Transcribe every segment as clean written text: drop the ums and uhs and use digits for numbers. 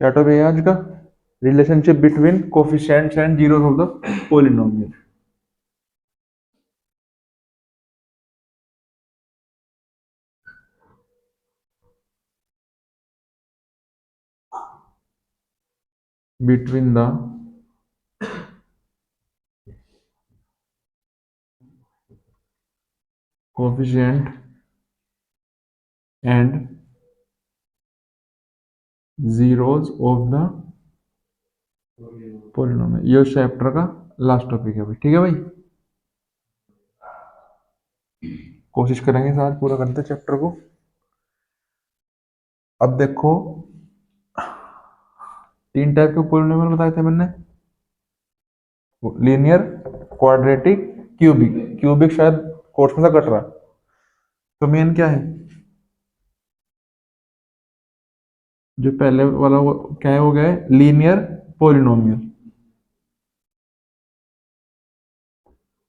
क्या टॉपिक है आज का? Relationship between coefficients and zeros of the polynomial. Between the coefficient and zeros of the polynomial, ये chapter का लास्ट टॉपिक है भाई। ठीक है भाई, कोशिश करेंगे साथ पूरा करते चैप्टर को। अब देखो, तीन टाइप के पोलिनोमियल बताए थे मैंने, लीनियर, क्वाड्रेटिक, क्यूबिक। क्यूबिक शायद कोर्स में से कट रहा। तो मेन क्या है, जो पहले वाला वो क्या है, हो गया है लीनियर पोलिनोमियल।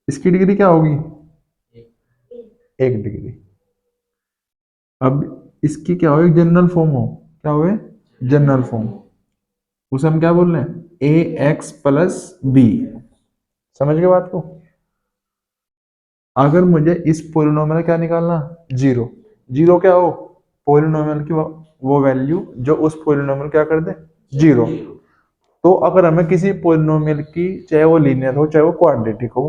इसकी डिग्री क्या होगी? एक डिग्री। अब इसकी क्या हो, जनरल फॉर्म हो, क्या हो, जनरल फॉर्म, उसे हम क्या बोल रहे हैं, ए एक्स प्लस बी। समझ गए बात को? अगर मुझे इस पोलिनोमियल क्या निकालना, जीरो। जीरो क्या हो, पोलिनोमियल की वो वैल्यू जो उस पोलिनोमियल क्या कर दे, जीरो। तो अगर हमें किसी पोलिनोमियल की, चाहे वो लीनियर हो चाहे वो क्वाड्रेटिक हो,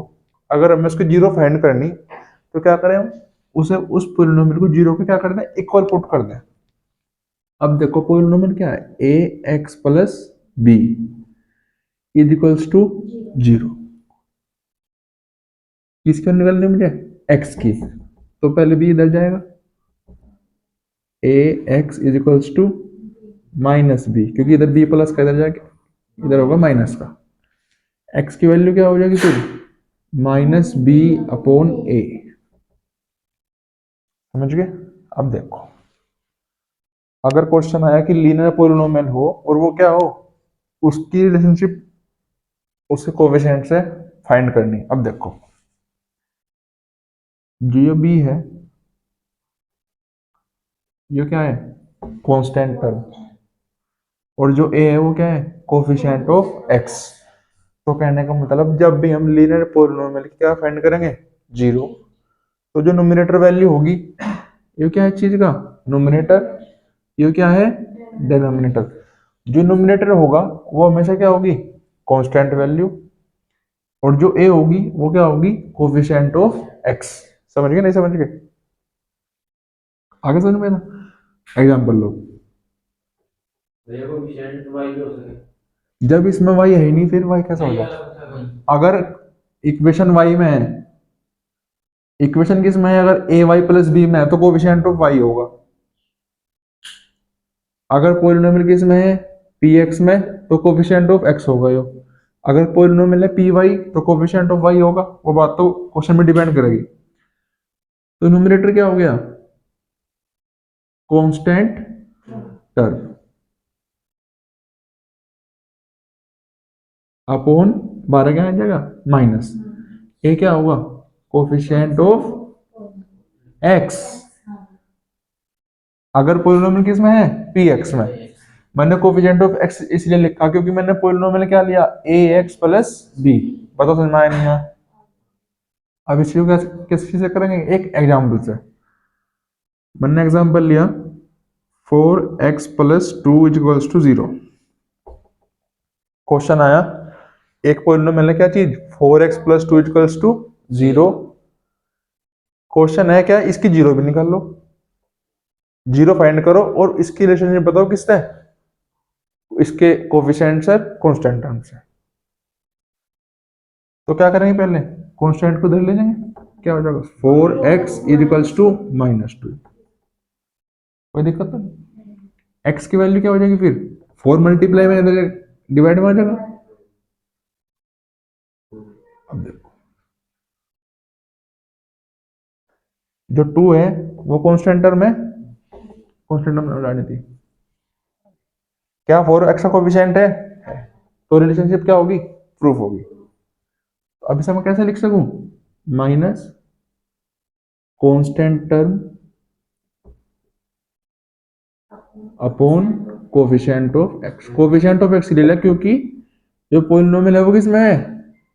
अगर हमें उसकी जीरो फाइंड करनी, तो क्या करें हम, उसे उस पोलिनोमियल को जीरो पे क्या कर दें, इक्वल पुट कर दें। अब देखो पोलिनोमियल क्या है, A X plus B is equals to zero. किसकी निकलनी मुझे, एक्स की। तो पहले बी इधर जाएगा, A X is equals to minus B, क्योंकि इधर बी प्लस का इधर जाके इधर होगा माइनस का। एक्स की वैल्यू क्या हो जाएगी फिर, माइनस बी अपॉन ए। समझ गए? अब देखो, अगर क्वेश्चन आया कि लीनियर पोलिनोमियल हो और वो क्या हो, उसकी रिलेशनशिप उसके कोएफिशिएंट से फाइंड करनी। अब देखो, जो बी है, ये क्या है, कांस्टेंट टर्म, और जो ए है वो क्या है, कोएफिशिएंट ऑफ एक्स। तो कहने का मतलब, जब भी हम लीनियर पोलिनोमियल की क्या फाइंड करेंगे, जीरो, तो जो नोमिनेटर वैल्यू होगी, ये क्या है चीज का, नोमिनेटर, ये क्या है, डिनोमिनेटर। जो नोमिनेटर होगा वो हमेशा क्या होगी, कांस्टेंट वैल्यू, और जो ए होगी वो क्या होगी, कोफिशिएंट ऑफ एक्स। समझ गए, नहीं समझ गए? आगे समझ में ना, एग्जांपल लो। जब इसमें वाई है ही नहीं, फिर वाई कैसा हो जाए? अगर इक्वेशन वाई में है, इक्वेशन किस में है, अगर ए वाई प्लस बी में है तो कोफिशिएंट ऑफ वाई होगा। अगर पोलिनोमियल किस में है, पी एक्स में, तो कोफिशिएंट ऑफ एक्स होगा यो। अगर पोलिनोमियल है पी वाई तो कोफिशिएंट ऑफ वाई होगा। वो बात तो क्वेश्चन में डिपेंड करेगी। तो न्यूमरेटर क्या हो गया, कांस्टेंट टर्म अपॉन 12 क्या आ जाएगा, माइनस ए क्या होगा, कोफिशिएंट ऑफ एक्स। अगर पोलिनोमियल किस में है, पी एक्स में। मैंने कोफिशिएंट ऑफ एक्स इसलिए लिखा क्योंकि मैंने पोलिनोमियल क्या लिया, ए एक्स प्लस बी। बताओ समझ में आया नहीं आया? अब इसको किस चीज से करेंगे, एक एग्जाम्पल से। मैंने एग्जाम्पल लिया, 4x plus two is equals to zero. Question आया, एक पोलिनोमियल है क्या चीज, 4x plus two is equals to zero. Question है क्या, इसकी जीरो भी निकाल लो, जीरो फाइंड करो और इसकी रिलेशनशिप बताओ किससे, इसके कोफिशिएंट से, कांस्टेंट टर्म से। तो क्या करेंगे, पहले कांस्टेंट को इधर ले जाएंगे, क्या हो जाएगा, 4x is equals to minus two. कोई दिक्कत तो नहीं। x की वैल्यू क्या हो जाएगी फिर, 4 मल्टीप्लाई में इधर डिवाइड में आ जाएगा। अब देखो, जो टू है वो कांस्टेंट टर्म है, कांस्टेंट टर्म लानी थी, क्या 4x का कोफिशिएंट है, तो रिलेशनशिप क्या होगी, प्रूफ होगी। तो अब इसे मैं कैसे लिख सकूं, minus constant term upon coefficient of X. Coefficient of x ले लिया क्योंकि जो पोलिनोमियल है वो किस में है,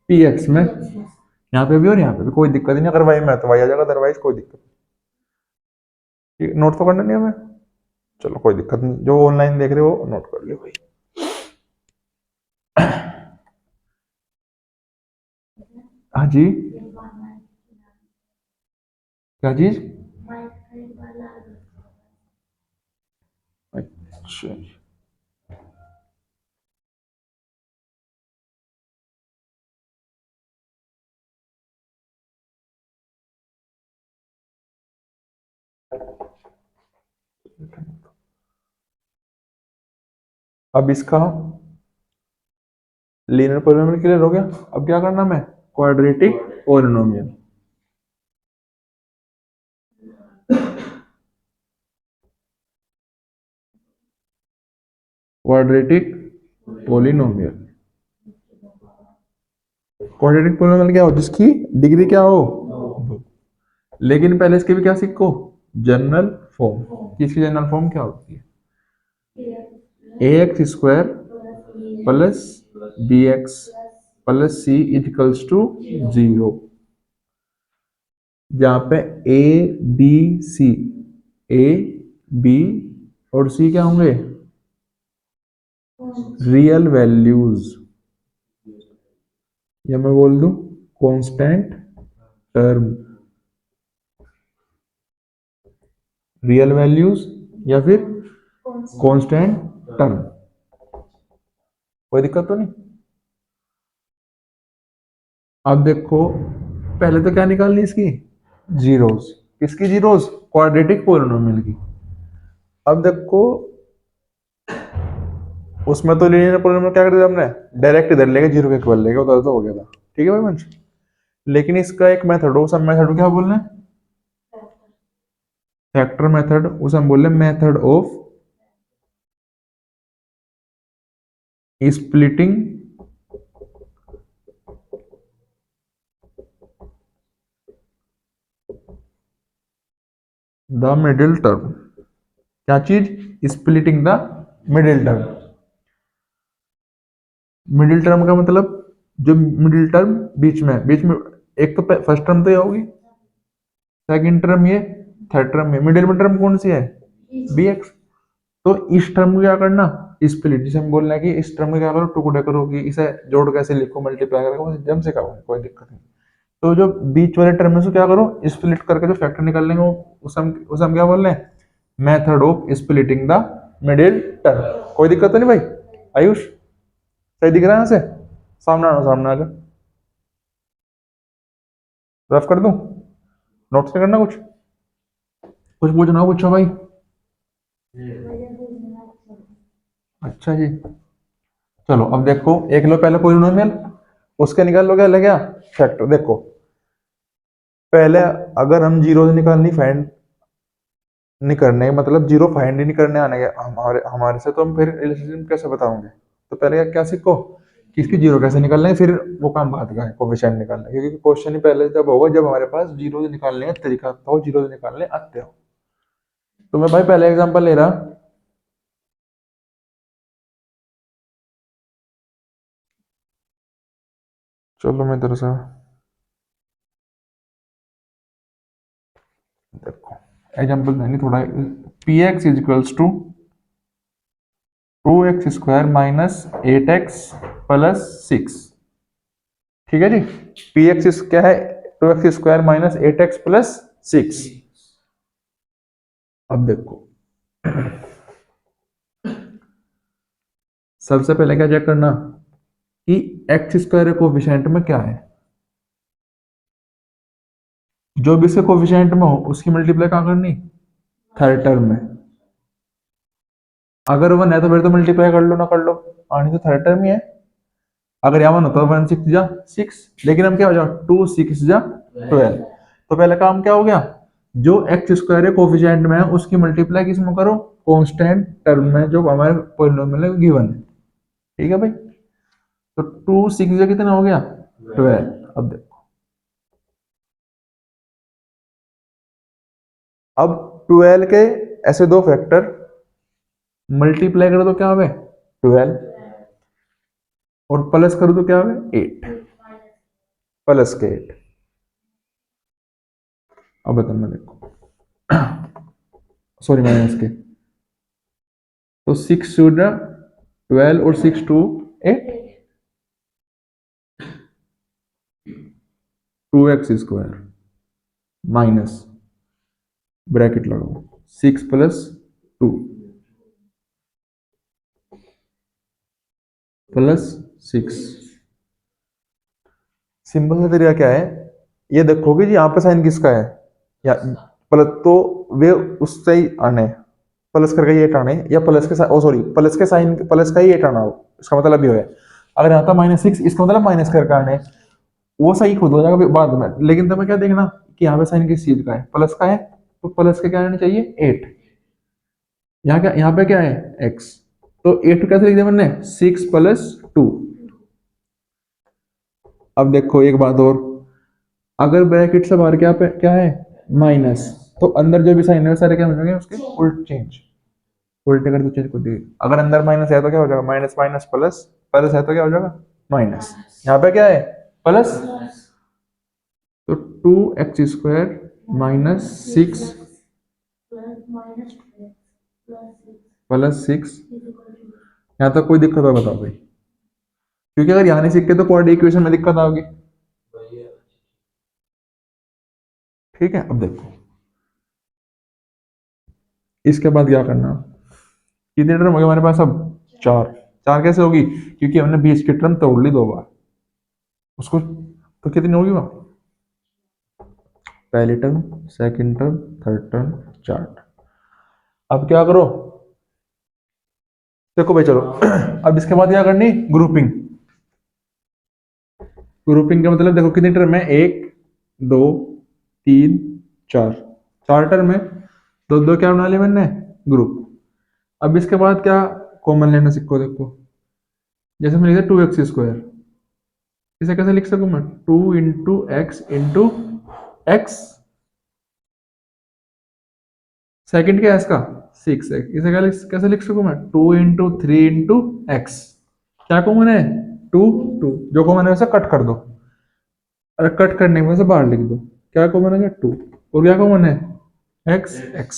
पी एक्स में। यहाँ पे भी और यहाँ पे भी कोई दिक्कत नहीं, अगर वाई में है तो वाई आ जाएगा, अदरवाइज कोई दिक्कत नहीं। नोट तो करना नहीं हमें, चलो कोई दिक्कत नहीं, जो ऑनलाइन देख रहे हो नोट कर लियो भाई। हाँ जी, क्या चीज? अच्छा, अब इसका लीनियर पॉलिनोमियल क्लियर हो गया। अब क्या करना है, quadratic polynomial. Quadratic polynomial, quadratic polynomial क्या हो, जिसकी डिग्री क्या हो, लेकिन पहले इसके भी क्या सीखो, जनरल फॉर्म। इसकी जनरल फॉर्म क्या होती है, A X square plus B X plus C is equals to 0, जहां पे A B C, A B और सी क्या होंगे, रियल वैल्यूज, या मैं बोल दूं कांस्टेंट टर्म, रियल वैल्यूज या फिर कांस्टेंट टर्म। कोई दिक्कत तो नहीं। अब देखो, पहले तो क्या निकालनी इसकी, जीरोस। किसकी जीरोस, क्वाड्रेटिक पोलिनोमियल की। अब देखो, उसमें तो लीनियर पोलिनोमियल क्या कर दिया हमने, डायरेक्ट इधर लेके जीरो के इक्वल लेके, उधर तो हो गया था, ठीक है भाई वंश। लेकिन इसका एक मेथड हो, सब मेथड क्या बोल रहे हैं, फैक्टर मेथड, उसे हम बोल रहे हैं method of splitting the middle term. क्या चीज, splitting the middle term. Middle term का मतलब जो मिडिल टर्म बीच में है, बीच में एक तो फर्स्ट टर्म तो ये होगी, सेकंड टर्म ये, थर्ड टर्म ये, मिडिल में टर्म कौन सी है, बी एक्स। तो इस टर्म को क्या करना, स्प्लिट, जिसे हम बोल रहे हैं कि इस टर्म को क्या करो, टुकड़े करो, कि इसे जोड़ कैसे लिखो, मल्टीप्लाई करके जम से करो, कोई दिक्कत नहीं। तो जो बीच वाले टर्म में से क्या करो, स्प्लिट करके जो फैक्टर निकाल लेंगे वो उसे हम क्या बोल रहे हैं, method of splitting the middle term. कोई दिक्कत तो नहीं भाई, आयुष सही दिख रहा है यहाँ से, सामने आना, सामने आजा, रफ कर दूं, नोट्स नहीं करना कुछ, कुछ पूछना हो पूछो भाई। अच्छा जी, चलो अब देखो, एक लो पहले पॉलिनोमियल, उसके निकाल लो क्या लगे क्या, फैक्टर। देखो पहले अगर हम जीरो निकालनी फाइंड नहीं करने, मतलब जीरो फाइंड ही नहीं करने आने हमारे हमारे से, तो हम फिर रिलेशनशिप कैसे बताओगे। तो पहले क्या सीखो कि इसकी जीरो कैसे निकालना है, फिर वो काम बाद का है कोफिशिएंट निकालना है, क्योंकि क्वेश्चन ही पहले जब होगा जब हमारे पास जीरो निकालने का तरीका आता हो, जीरो निकालने आते हो। तो मैं भाई पहले एग्जांपल ले रहा, चलो मैं इधर से देखो एग्जांपल देंगे थोड़ा। P X is equals to 2x² minus 8x plus 6, ठीक है जी। पी एक्स क्या है, 2x² माइनस 8x प्लस 6। अब देखो, सबसे पहले क्या चेक करना कि एक्स स्क्वायर कोफिशिएंट में क्या है, जो भी इसके कोफिशिएंट में हो उसकी मल्टीप्लाई कहाँ करनी, थर्ड टर्म में। अगर वन है तो फिर तो मल्टीप्लाई कर लो, ना कर लो, आनी तो थर्ड टर्म ही है। अगर यहाँ वन होता है 1 6 जा 6, लेकिन हम क्या हो जाओ 2 6 जा 12। तो पहले काम क्या हो गया, जो एक्स स्क्वायर है कोफिशिएंट में है उसकी मल्टीप्लाई किस में करो, कांस्टेंट टर्म में जो हमारे पॉलिनोमियल है गिवन है, ठीक है भाई। तो 2 6 जा कितना हो गया 12। अब देखो, अब 12 के ऐसे दो फैक्टर, मल्टीप्लाई करो तो क्या होवे 12, और प्लस करो तो क्या होवे 8, प्लस के 8। अब बताना देखो, सॉरी माइनस के, तो 6 टू 12 और 6 to 8, 2x square minus bracket लगाओ 6 प्लस 2 प्लस 6। सिंपल सा तरीका क्या है, ये देखोगे जी यहाँ पे साइन किसका है, या प्लस तो वे उससे ही आने, प्लस करके ये आने, या प्लस के ओ सॉरी प्लस के साइन प्लस का ही 8 आना हो, इसका मतलब ये है। अगर यहाँ था -6, इसका मतलब माइनस करके आने, वो सही खुद हो जाएगा बाद में, लेकिन तुम्हें क्या देखना कि यहाँ पे साइन किस चीज का है, प्लस का है, तो प्लस के क्या आना चाहिए 8। यहाँ क्या, यहाँ पे क्या है x, तो 8 कैसे लिख दिया मैंने 6 प्लस 2। अब देखो एक बात और, अगर ब्रैकेट से बाहर क्या पे क्या है माइनस, तो अंदर जो भी साइन है सारे क्या हो जाएंगे उसके उल्ट चेंज, उल्टे कर दो चेंज कर दिए। अगर अंदर माइनस है तो क्या हो जाएगा माइनस माइनस प्लस, प्लस है तो क्या हो जाएगा माइनस, यहाँ पे क्या है प्लस, तो 2x² माइनस 6 प्लस 6, यहाँ तक कोई दिक्कत हो बताओ भाई, क्योंकि अगर यहाँ नहीं सीखते तो क्वाड्रेटिक इक्वेशन में दिक्कत आओगी। ठीक है, अब देखो इसके बाद क्या करना, कितनी टर्म होगी हमारे पास अब 4, 4 कैसे होगी, क्योंकि हमने 20 की टर्म तोड़ ली 2 बार उसको, तो कितनी होगी वहां, पहली term, second term, third term, 4 term. अब क्या करो, देखो भाई चलो अब इसके बाद क्या करनी ग्रुपिंग, ग्रुपिंग का मतलब देखो कितनी टर्म है 1 2 3 4, 4 टर्म है, दो दो क्या बना लिया मैंने ग्रुप। अब इसके बाद क्या कॉमन लेना सीखो, देखो जैसे मैंने लिखा 2x², इसे कैसे लिख सकूं मैं 2 × x × x, सेकंड क्या है इसका 6x, इसे कैसे लिख सकूं मैं 2 × 3 × x, क्या कॉमन है 2 2, जो कॉमन है उसे कट कर दो, अरे कट करने में से बाहर लिख दो, क्या कॉमन है 2, और क्या कॉमन है x x,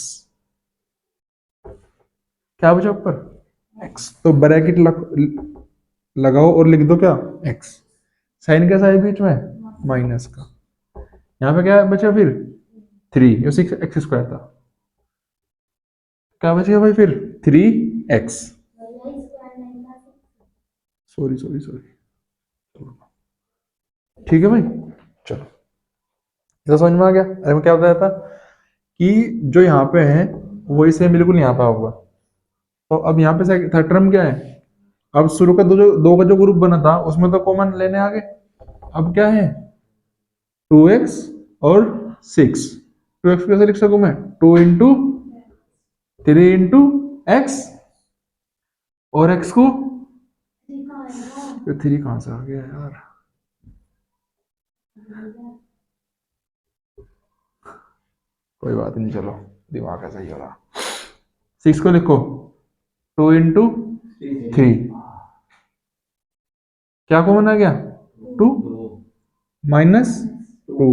क्या बचा ऊपर x, तो ब्रैकेट लगाओ और लिख दो क्या x, साइन कैसा है बीच में माइनस का, यहाँ पे क्या बचा फिर 3, ये 6x² था, क्या बचेगा भाई फिर 3x, सॉरी सॉरी सॉरी, ठीक है भाई चलो, इतना समझ में आ गया। अरे मैं क्या बताया था कि जो यहाँ पे है वही सेम बिल्कुल यहाँ पे होगा, तो अब यहाँ पे थर्ड टर्म क्या है, अब शुरू का दो का जो ग्रुप बना था उसमें तो कॉमन लेने आ गए, अब क्या है 2x और 6, 2x कैसे लिख सकूं मैं 2 × 3 × x, और x को 3 कहां से आ गया यार, कोई बात नहीं चलो, दिमाग ऐसा ही हो रहा, 6 को लिखो 2 × 3, क्या कॉमन आ गया 2 -2,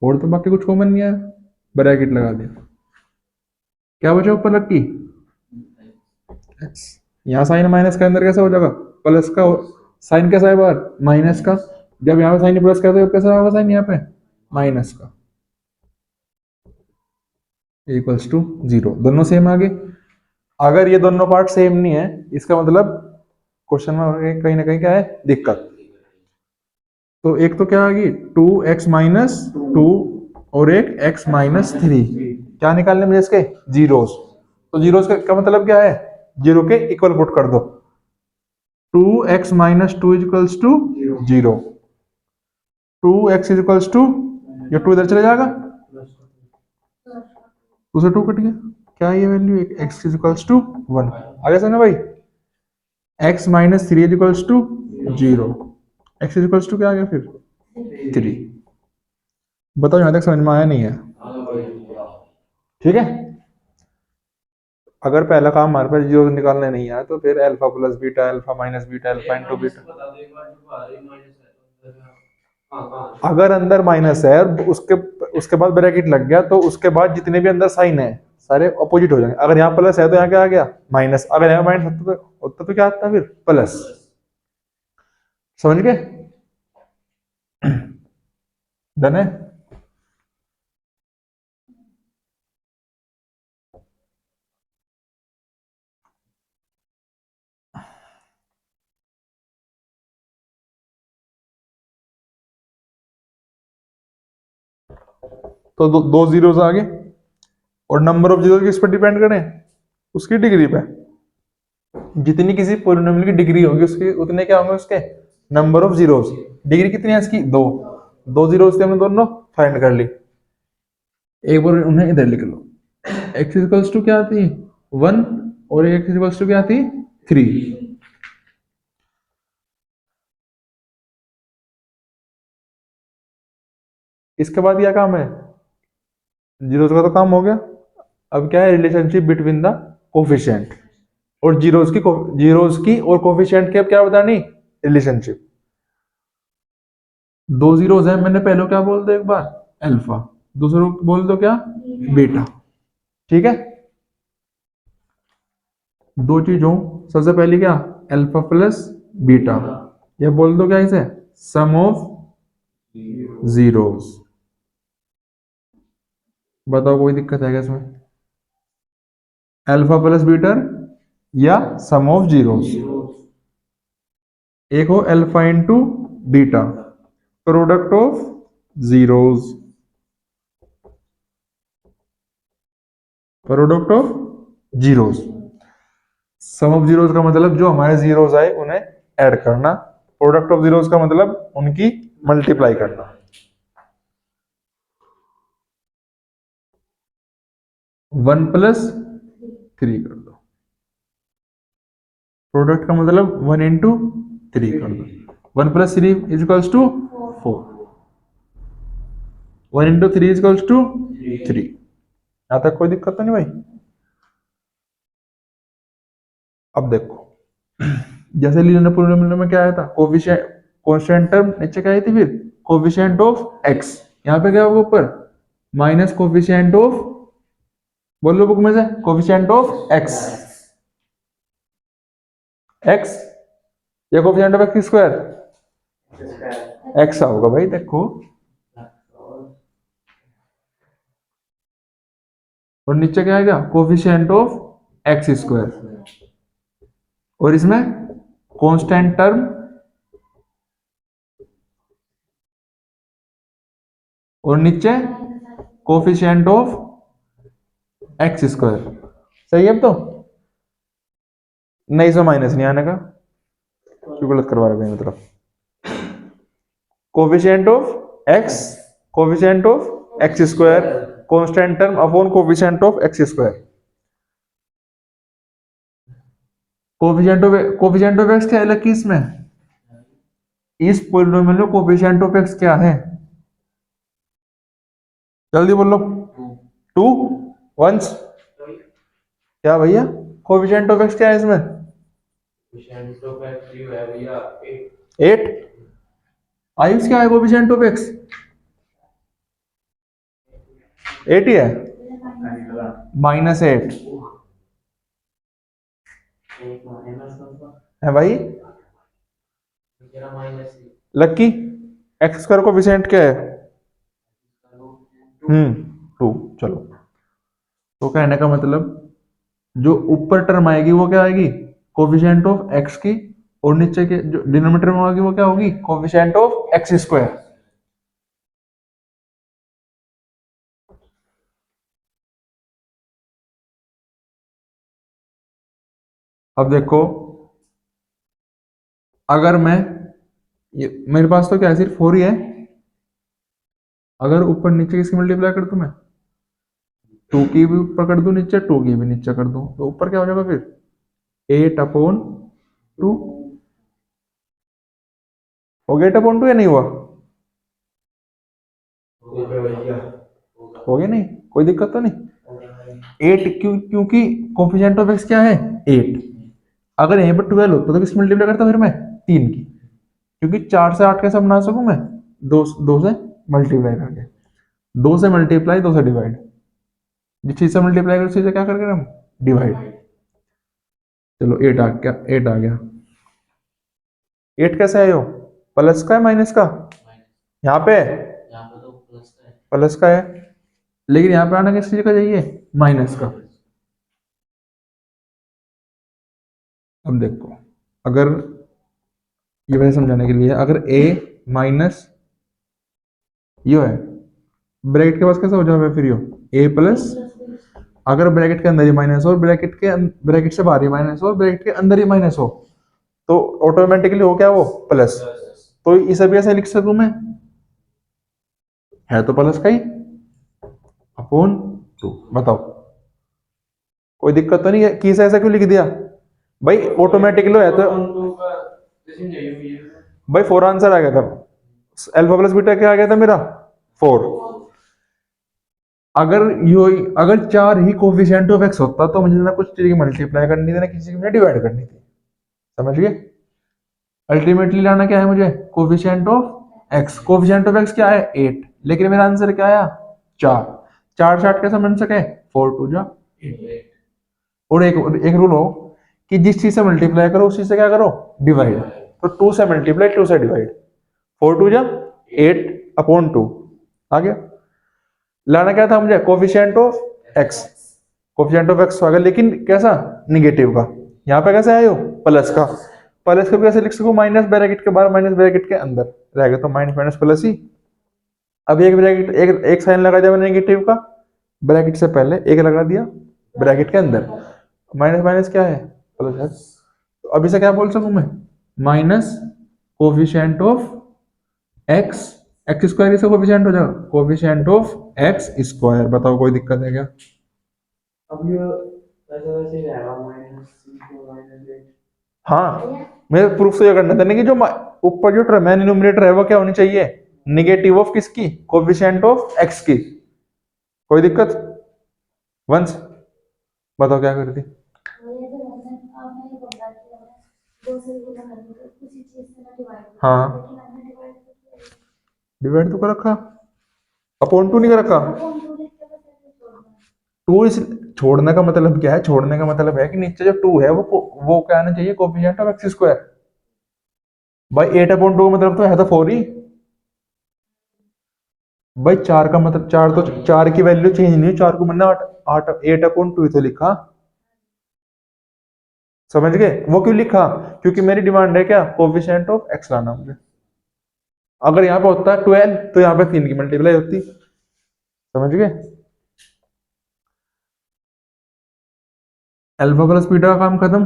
और तो बाकी कुछ कॉमन नहीं आया, ब्रैकेट लगा दिया, क्या बचा ऊपर लग की x, यहाँ साइन माइनस का अंदर कैसा हो जाएगा प्लस का, साइन कैसा है बाहर माइनस का, जब यहाँ पे साइन प्लस का तो कैसा होगा साइन यहाँ पे माइनस का, इक्वल्स टू 0, दोनों सेम आ गए। अगर ये दोनों पार्ट सेम नहीं है इसका मतलब क्वेश्चन में कहीं ना कहीं क्या है दिक्कत, तो एक तो क्या आ गई 2x - 2 और एक x - 3, क्या निकालने मुझे इसके जीरोस, तो जीरोस का मतलब क्या है जीरो के इक्वल पुट कर दो, 2x - 2 equals to 0, 2x equals to, ये 2 इधर चले जाएगा, 2 से 2 कट गया, क्या है ये वैल्यू x इक्वल्स टू 1, आगे समझना भाई, x - 3 equals to 0, x equals to क्या आ गया फिर 3, बताओ यहां तक समझ में आया नहीं है, ठीक है। अगर पहला काम हमारे पास जीरो निकालने नहीं आया तो फिर alpha plus beta, alpha minus beta, alpha into beta. अगर अंदर माइनस है और उसके उसके बाद ब्रैकेट लग गया तो उसके बाद जितने भी अंदर साइन है सारे अपोजिट हो जाएंगे। अगर यहाँ प्लस है तो यहाँ क्या आ गया माइनस, अगर यहाँ माइनस होता तो क्या आता फिर प्लस। समझ गए? डन है। तो दो जीरोस आ गए और नंबर ऑफ जीरो किस पर डिपेंड करें? उसकी डिग्री पे। जितनी किसी पोलिनोमियल की डिग्री होगी उसके उतने क्या होंगे उसके नंबर ऑफ जीरोस। डिग्री कितनी है इसकी? दो। दो जीरोस थे हमने दोनों फाइंड कर ली। एक बार उन्हें इधर लिख लो। एक्स इक्वल्स टू क्या थी? वन। और एक्स इक्वल्स टू क्या थी? थ्री। इसके बाद क्या काम है? जीरोस का तो काम हो गया। अब क्या है? रिलेशनशिप बिटवीन द कोफिशिएंट और जीरोस की और कोफिशिएंट की अब क्या बतानी? रिलेशनशिप। दो जीरोस है, मैंने पहले क्या बोल दो एक बार? अल्फा। दूसरों बोल दो क्या? बीटा। ठीक है। दो चीज हो, सबसे पहले क्या? Alpha plus beta. ये बोल दो क्या इसे? सम ऑफ जीरोस। बताओ कोई दिक्कत है क्या इसमें? अल्फा प्लस बीटा या सम ऑफ जीरोस। एक हो alpha into beta, product of zeros. Product of zeros. Sum of zeros का मतलब जो हमारे जीरोस आए उन्हें ऐड करना। प्रोडक्ट ऑफ जीरोस का मतलब उनकी मल्टीप्लाई करना। वन प्लस थ्री कर दो। प्रोडक्ट का मतलब वन इंटू थ्री कर दो। One plus three is equals to four. One into three is equals to three. यहां तक कोई दिक्कत तो नहीं भाई? अब देखो, जैसे लीनियर पॉलिनोमियल में क्या आया था? कोफिशिएंट कांस्टेंट टर्म नीचे क्या आई थी फिर? Coefficient of x. यहाँ पे क्या होगा ऊपर? माइनस कोफिशिएंट ऑफ, बोलो बुक में से, कोफिशिएंट ऑफ एक्स। एक्स या coefficient of X square? X होगा भाई। देखो, और नीचे क्या आएगा? Coefficient of X square. और इसमें कांस्टेंट टर्म और नीचे कोफिशिएंट ऑफ एक्स स्क्वायर। सही है? अब तो नहीं, इसमें माइनस नहीं आने का, क्यों गलत करवा रहे हैं मतलब। Coefficient of X, coefficient of X square, constant term upon coefficient of X square. Coefficient of X क्या है लकी इसमें? इस पॉलिनोमियल में कोफिशिएंट ऑफ एक्स क्या है? जल्दी बोलो। Two once. क्या भैया? कोफिशिएंट ऑफ एक्स क्या है इसमें? एट। आयुष क्या है कोफिशिएंट ऑफ एक्स? एट ही है। माइनस एट है भाई। लक्की, एक्स स्क्वायर कोफिशिएंट क्या है? टू। चलो, तो कहने का मतलब जो ऊपर टर्म आएगी वो क्या आएगी? कोफिशिएंट ऑफ एक्स की। और नीचे के जो डिनोमिनेटर में आएगी वो क्या होगी? Coefficient of X square. अब देखो, अगर मैं ये मेरे पास तो क्या है? सिर्फ फोर ही है। अगर ऊपर नीचे किसकी मल्टीप्लाई कर दूं मैं? टू की भी ऊपर कर दूं नीचे, टू की भी नीचे कर दूं, तो ऊपर क्या हो जाएगा फिर? Eight upon two. हो गया एट अपॉन टू या नहीं हुआ? हो गया नहीं? कोई दिक्कत तो नहीं? 8 क्योंकि कोफिशिएंट ऑफ एक्स क्या है 8। अगर यहीं पर 12 होता तो किस मल्टीप्लाई करता फिर मैं 3 की, क्योंकि 4 से 8 कैसे बना सकूं मैं, दो से मल्टीप्लाई करके, 2 से मल्टीप्लाई 2 से डिवाइड, जिस चीज से मल्टीप्लाई कर उस चीज से क्या करके हम डिवाइड। चलो 8 आ गया, 8 आ गया। 8 कैसे आयो, प्लस का है माइनस का, यहाँ पे प्लस का है, लेकिन यहाँ पे आना किस चीज का चाहिए, माइनस का। अब देखो, अगर ये वैसे समझाने के लिए, अगर a माइनस यो है, ब्रैकेट के पास कैसा हो जाएगा फिर यो a प्लस, अगर ब्रैकेट के अंदर ही माइनस हो, ब्रैकेट से बाहर ही माइनस हो, ब्रैकेट के अंदर ही माइनस हो, तो ऑटोमेटिकली हो क्या वो प्लस। तो इसे भी ऐसे लिख सकूं मैं, है तो प्लस का ही, अपॉन 2। बताओ कोई दिक्कत तो नहीं है, की से ऐसा क्यों लिख दिया भाई, ऑटोमेटिकली है तो भाई 4 आंसर आ गया था, अल्फा प्लस बीटा क्या आ गया था मेरा 4। अगर यो अगर 4 ही कोफिशिएंट ऑफ एक्स होता तो मुझे ना कुछ चीज की मल्टीप्लाई करनी थी ना किसी की डिवाइड करनी थी, समझ गए। अल्टीमेटली लाना क्या है मुझे, coefficient of X, coefficient of X क्या है 8, लेकिन मेरा आंसर क्या आया 4। 4 से 8 कैसे बन सके, 4 2 जा 8। और एक रूल हो कि जिस चीज से मल्टीप्लाई करो उसी से क्या करो डिवाइड, तो 2 से मल्टीप्लाई 2 से डिवाइड, 4 2 जा 8 अपॉन 2 आ गया। लाना क्या था मुझे, coefficient of X, coefficient of X आ गया, लेकिन कैसा निगेटिव का, यहाँ पे कैसे आयो प्लस का, प्लस को कैसे लिख सकूं, माइनस ब्रैकेट के बाहर माइनस ब्रैकेट के अंदर रहेगा, तो माइनस माइनस प्लस ही। अब एक ब्रैकेट एक साइन लगा दिया मैंने नेगेटिव का, ब्रैकेट से पहले एक लगा दिया ब्रैकेट के अंदर, माइनस माइनस क्या है प्लस है, तो अभी से क्या बोल सकूं मैं, minus coefficient of x, x square किसका कोफिशिएंट हो जाएगा, कोफिशिएंट ऑफ एक्स स्क्वायर। बताओ कोई दिक्कत है क्या। अब ये ऐसा वैसे ही रहेगा -6 हाँ, मेरे प्रूफ से ये करना था ना कि जो ऊपर जो टर्म है न्यूमरेटर है वो क्या होनी चाहिए, निगेटिव ऑफ किसकी, कोफिशिएंट ऑफ एक्स की। कोई दिक्कत, वंश बताओ क्या कर दी। हाँ डिवाइड तो कर रखा, अपॉन 2 नहीं कर रखा, 2 इस छोड़ने का मतलब क्या है, छोड़ने का मतलब है कि नीचे जो 2 है वो क्या आना चाहिए, कोफिशिएंट ऑफ एक्स स्क्वायर। भाई 8 अपॉन 2 का मतलब तो है तो 4 ही, भाई 4 का मतलब 4 तो 4 की वैल्यू चेंज नहीं हुई, 4 को मैंने 8 8 अपॉन 2 तो लिखा, समझ गए। वो क्यों लिखा, क्योंकि मेरी डिमांड है क्या, कोफिशिएंट ऑफ एक्स लाना मुझे। अगर यहाँ पे होता 12 तो यहाँ पे 3 की मल्टीप्लाई होती, समझ गए। अल्फा प्लस बीटा का काम खत्म,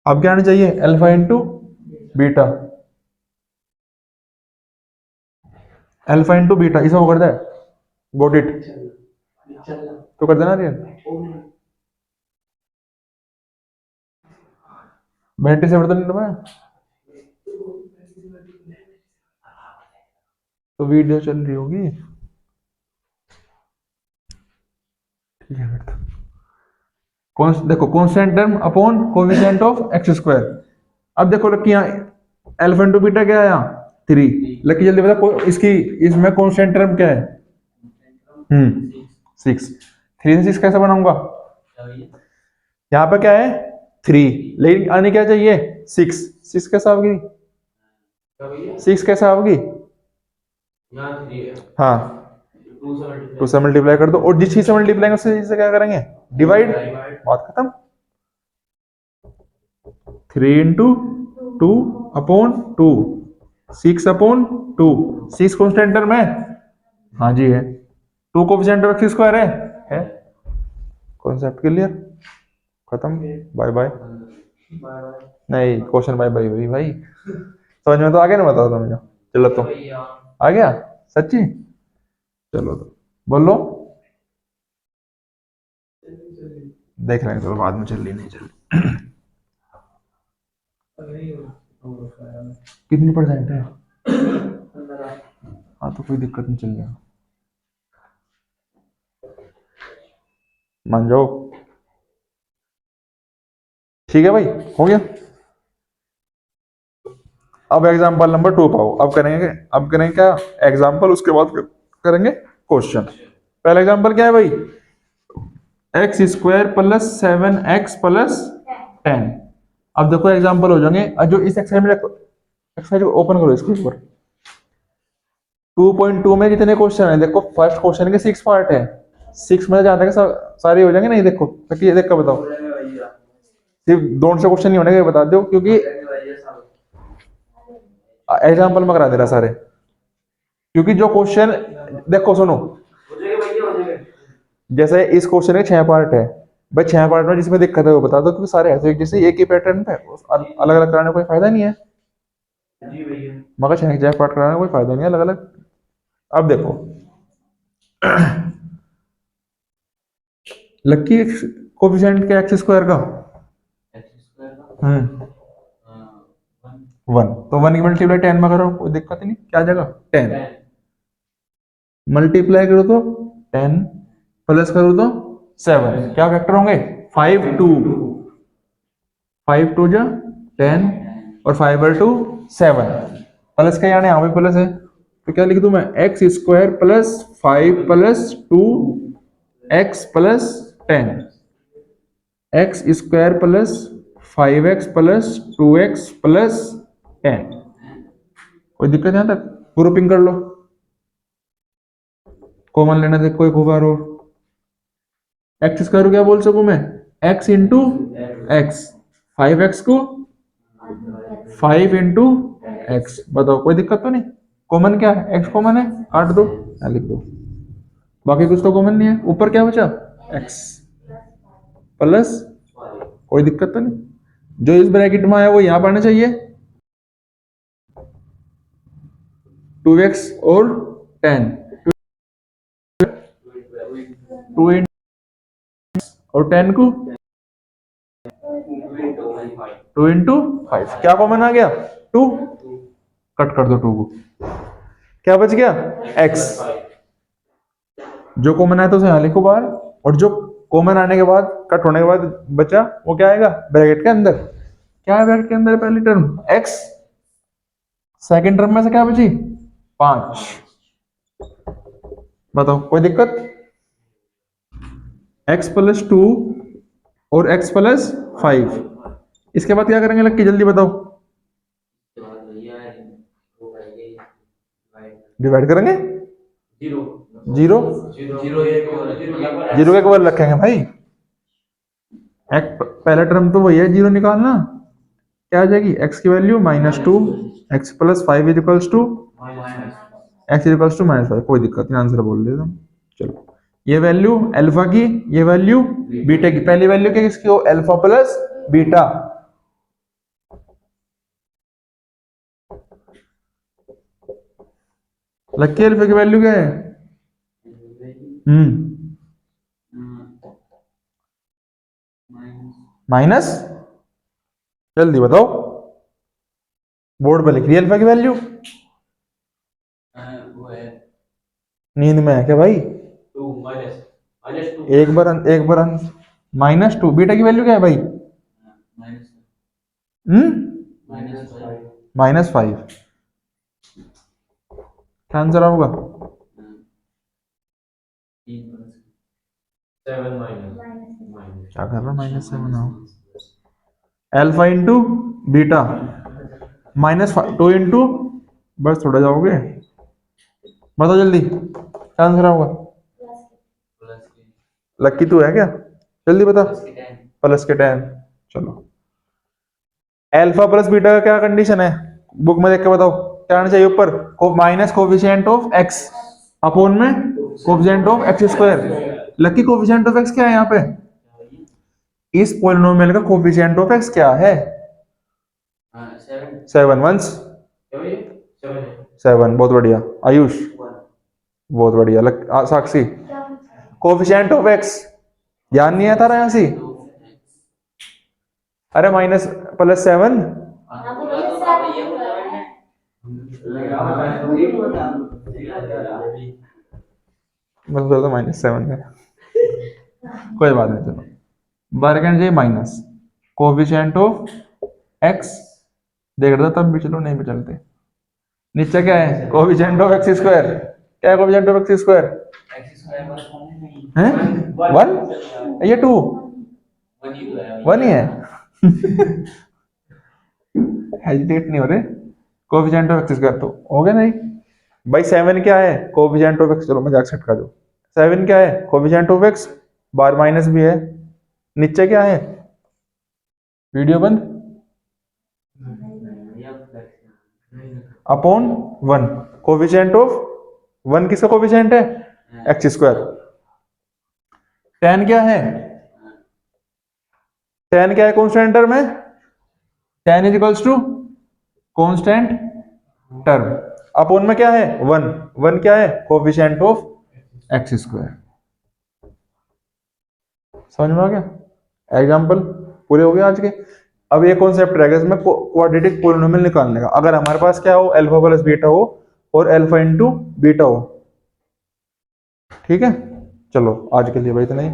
अब क्या आना चाहिए, alpha into beta, alpha into beta, इसे वो कर दे, गॉट इट, तो कर देना रियन, 20 से बढ़ता नहीं दबाया, तो वीडियो चल रही होगी, ठीक है फिर तो। देखो constant term upon coefficient of X square. अब देखो लकी यहाँ अल्फा इंटू बीटा क्या आया 3, लकी जल्दी बता इसकी, इसमें कांस्टेंट टर्म क्या है 6, 3 से 6 कैसे बनाऊंगा, यहाँ पे क्या है 3, लेकिन आने क्या चाहिए 6, 6 कैसे आओगी, 6 कैसे आओगी, हाँ 2 से मल्टीप्लाई कर दो, और जिस चीज से मल्टीप्लाई करेंगे उसी चीज से क्या करेंगे डिवाइड, बात खत्म। 3 into 2 upon 2, 6 upon 2, 6 constant term है, हाँ जी है, 2 कोफिशिएंट ऑफ एक्स स्क्वायर है, कॉन्सेप्ट क्लियर, खत्म, बाय बाय। नहीं क्वेश्चन बाय बाय हुई भाई, समझ में तो आ गया ना, बताओ समझो, चलो तो आ गया सच्ची, चलो तो बोलो, देख लेंगे चलो बाद में, चल रही नहीं चल कितनी परसेंट है, हाँ तो कोई दिक्कत नहीं, चल जाएगा। मान जाओ। ठीक है भाई, हो गया। अब एग्जाम्पल नंबर 2 पाओ। अब करेंगे क्या, एग्जाम्पल, उसके बाद करेंगे क्वेश्चन। पहला एग्जाम्पल क्या है भाई, x square plus 7x plus 10। अब देखो एग्जाम्पल हो जाएंगे, जो इस एक्सरसाइज में एक्सरसाइज ओपन करो इसके ऊपर। 2.2 में कितने क्वेश्चन है देखो, फर्स्ट क्वेश्चन के 6 पार्ट है। 6 में जहाँ तक सारे हो जाएंगे नहीं, देखो तक ये देख कर बताओ, सिर्फ 2 से क्वेश्चन नहीं होने के बता दो, क्योंकि एग्जाम्पल में करा दे रहा सारे। क्योंकि जो क्वेश्चन, देखो सुनो, जैसे इस क्वेश्चन के 6 पार्ट है भाई, 6 पार्ट में जिसमें दिक्कत है वो बता दो, क्योंकि सारे ऐसे जैसे एक ही पैटर्न पे अलग अलग कराने का कोई फायदा नहीं है। मगर 6 पार्ट कराने का कोई फायदा नहीं है अलग अलग। अब देखो लक्की कोफिशिएंट के एक्स स्क्वायर का 1, तो 1 की मल्टीप्लाई 10 में करो, कोई दिक्कत नहीं, क्या जगह 10 मल्टीप्लाई करो तो 10 प्लस करो तो 7, क्या फैक्टर होंगे 5 2, 5 2 जा 10 और 5 2 7, प्लस का यानी यहाँ पे प्लस है, तो क्या लिख दूं मैं, x square plus 5 plus 2 x plus 10, x square plus 5x plus 2x plus 10। कोई दिक्कत यहाँ तक, ग्रुपिंग कर लो, कॉमन लेना थे कोई बार और। एक्स स्क्वायर को क्या बोल सकूं मैं, एक्स इंटू एक्स, 5x को 5 इंटू एक्स, बताओ कोई दिक्कत तो नहीं। कॉमन क्या है, एक्स कॉमन है, काट दो, लिख दो, बाकी कुछ तो कॉमन नहीं है। ऊपर क्या बचा, एक्स प्लस, कोई दिक्कत तो नहीं, जो इस ब्रैकेट में आया वो यहां पढ़ना चाहिए, 2x और 10, 2 और 10 को 2 इंटू 5, क्या कॉमन आ गया 2, कट कर दो 2 को, क्या बच गया x, जो कॉमन आया तो उसे यहां लिखो बाहर, और जो कॉमन आने के बाद कट होने के बाद बचा वो क्या आएगा ब्रैकेट के अंदर, क्या है ब्रैकेट के अंदर, पहली टर्म x, सेकंड टर्म में से क्या बची 5, बताओ कोई दिक्कत, x प्लस 2 और x प्लस 5, इसके बाद क्या करेंगे लक्की जल्दी बताओ, डिवाइड करेंगे, जीरो जीरो जीरो के बाद रखेंगे भाई, पहला टर्म तो वही है, जीरो निकालना, क्या आ जाएगी x की value -2, x plus 5 is equals to x is equals to -5, कोई दिक्कत नहीं, आंसर बोल देता हूँ। चलो ये वैल्यू अल्फा की, ये वैल्यू बीटा की, पहली वैल्यू क्या किसकी हो, अल्फा प्लस बीटा, लक्की अल्फा की वैल्यू क्या है, माइनस, जल्दी बताओ, बोर्ड पर लिख रही है अल्फा की वैल्यू, नींद में है क्या भाई, एक बार -2, बीटा की वैल्यू क्या है भाई, -5, क्या आंसर होगा, 7 क्या कर रहा, -7 आओ, अल्फा इंटू बीटा -2 इंटू, बस थोड़ा जाओगे, बताओ जल्दी क्या आंसर होगा, लक्की तू है क्या, जल्दी बता, +10, चलो अल्फा प्लस बीटा का क्या कंडीशन है, बुक में देख के बताओ, क्या आना चाहिए ऊपर, minus coefficient of X upon में कोफिशिएंट ऑफ एक्स स्क्वायर, लकी कोफिशिएंट ऑफ एक्स क्या है यहाँ पे, इस पॉलिनोमियल का कोफिशिएंट ऑफ एक्स क्या है, 7 वंस 7, बहुत बढ़िया आयुष, बहुत बढ़िया साक्षी, कोफिशिएंट ऑफ एक्स ध्यान नहीं आता रहा यहाँ से, अरे +7, मतलब -7 है, कोई बात नहीं, चलो बारह जे माइनस कोफिशिएंट ऑफ एक्स देख रहा था तब भी, चलो नहीं भी चलते। नीचे क्या है, कोफिशिएंट ऑफ एक्स स्क्वायर। क्या है कोफिशिएंट ऑफ एक्स स्क्वायर है, वन, ये टू, वन ही है। हेजिटेट नहीं हो रहे, कोफिशिएंट ऑफ एक्स स्क्वायर तो हो गया नहीं भाई। सेवन क्या है, कोफिशिएंट ऑफ एक्स, चलो मजाक से हटका दो। सेवन क्या है, कोफिशिएंट ऑफ एक्स, बार माइनस भी है। नीचे क्या है, वीडियो बंद, upon one, coefficient of one किसका कोफिशिएंट है, एक्स स्क्वायर। टेन क्या है, टेन क्या है कॉन्स्टेंट टर्म है, ten is equals to constant term, upon में क्या है वन, वन क्या है कोफिशिएंट ऑफ एक्स स्क्वायर। समझ में आ गया, एग्जाम्पल पूरे हो गए आज के। अब ये कॉन्सेप्ट रहेगा इसमें क्वाड्रेटिक पोलिनोमियल निकालने का, अगर हमारे पास क्या हो, अल्फा प्लस बीटा हो और अल्फा इंटू बीटा हो। ठीक है, चलो आज के लिए भाई इतना ही।